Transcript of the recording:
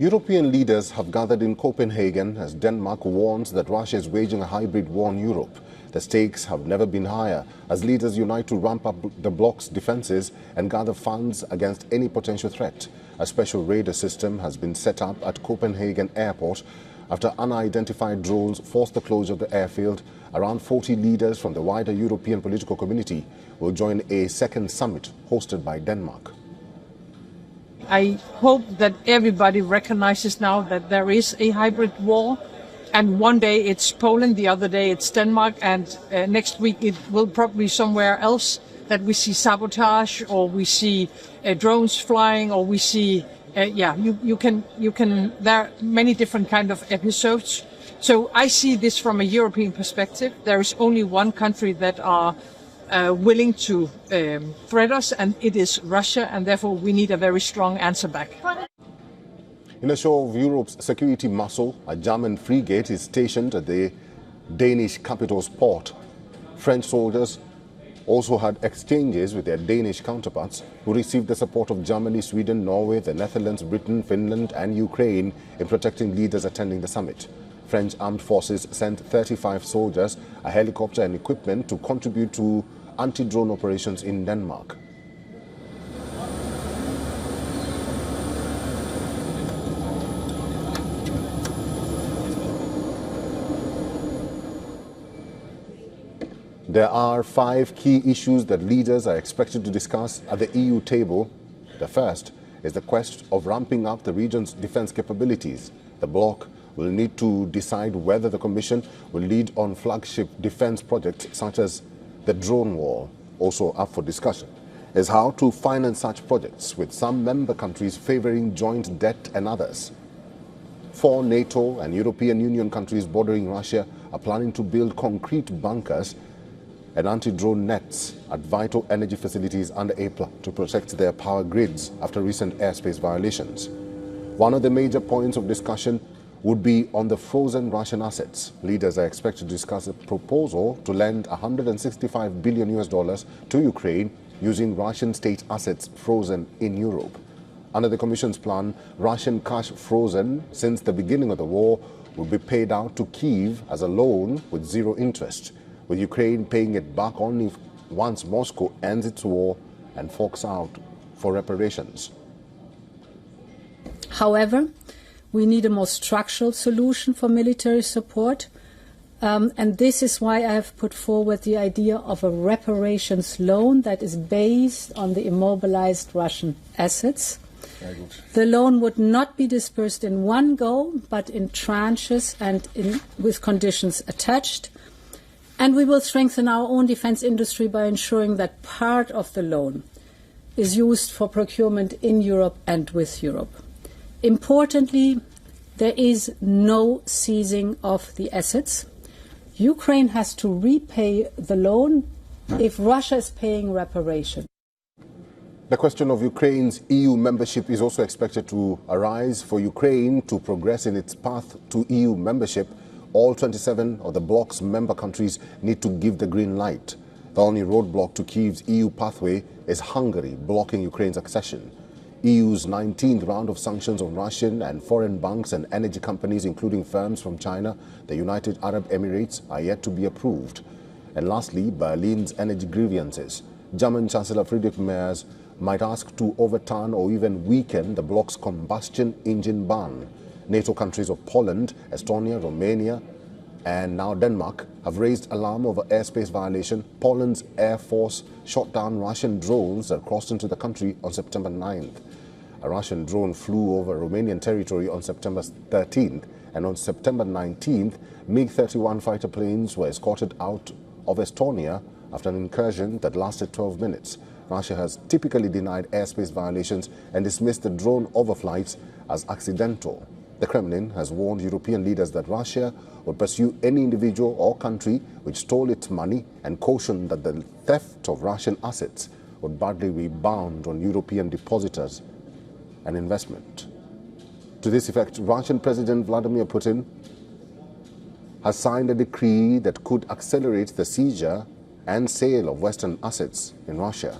European leaders have gathered in Copenhagen as Denmark warns that Russia is waging a hybrid war on Europe. The stakes have never been higher as leaders unite to ramp up the bloc's defenses and gather funds against any potential threat. A special radar system has been set up at Copenhagen airport after unidentified drones forced the closure of the airfield. Around 40 leaders from the wider European political community will join a second summit hosted by Denmark. I hope that everybody recognizes now that there is a hybrid war, and one day it's Poland, the other day it's Denmark, and next week it will probably be somewhere else that we see sabotage, or we see drones flying, or we see you can there are many different kind of episodes. So I see this from a European perspective. There is only one country that are willing to threat us, and it is Russia, and therefore we need a very strong answer back. In a show of Europe's security muscle, a German frigate is stationed at the Danish capital's port. French soldiers also had exchanges with their Danish counterparts, who received the support of Germany, Sweden, Norway, the Netherlands, Britain, Finland and Ukraine in protecting leaders attending the summit. French armed forces sent 35 soldiers, a helicopter and equipment to contribute to anti-drone operations in Denmark. There are 5 key issues that leaders are expected to discuss at the EU table. The first is the quest of ramping up the region's defense capabilities. The bloc will need to decide whether the Commission will lead on flagship defense projects such as the drone war. Also up for discussion is how to finance such projects, with some member countries favoring joint debt and others. 4 NATO and European Union countries bordering Russia are planning to build concrete bunkers and anti-drone nets at vital energy facilities under a plan to protect their power grids after recent airspace violations. One of the major points of discussion would be on the frozen Russian assets. Leaders are expected to discuss a proposal to lend $165 billion to Ukraine using Russian state assets frozen in Europe. Under the Commission's plan, Russian cash frozen since the beginning of the war will be paid out to Kyiv as a loan with 0 interest, with Ukraine paying it back only once Moscow ends its war and forks out for reparations. However, we need a more structural solution for military support, and this is why I have put forward the idea of a reparations loan that is based on the immobilized Russian assets. The loan would not be dispersed in one go, but in tranches and with conditions attached. And we will strengthen our own defense industry by ensuring that part of the loan is used for procurement in Europe and with Europe. Importantly, there is no seizing of the assets. Ukraine has to repay the loan if Russia is paying reparation. The question of Ukraine's EU membership is also expected to arise. For Ukraine to progress in its path to EU membership, all 27 of the bloc's member countries need to give the green light. The only roadblock to Kyiv's EU pathway is Hungary, blocking Ukraine's accession. EU's 19th round of sanctions on Russian and foreign banks and energy companies, including firms from China, the United Arab Emirates, are yet to be approved. And lastly, Berlin's energy grievances. German Chancellor Friedrich Merz might ask to overturn or even weaken the bloc's combustion engine ban. NATO countries of Poland, Estonia, Romania, and now Denmark have raised alarm over airspace violation. Poland's Air Force shot down Russian drones that crossed into the country on September 9th. A Russian drone flew over Romanian territory on September 13th, and on September 19th, MiG-31 fighter planes were escorted out of Estonia after an incursion that lasted 12 minutes. Russia has typically denied airspace violations and dismissed the drone overflights as accidental. The Kremlin has warned European leaders that Russia will pursue any individual or country which stole its money, and cautioned that the theft of Russian assets would badly rebound on European depositors and investment. To this effect, Russian President Vladimir Putin has signed a decree that could accelerate the seizure and sale of Western assets in Russia.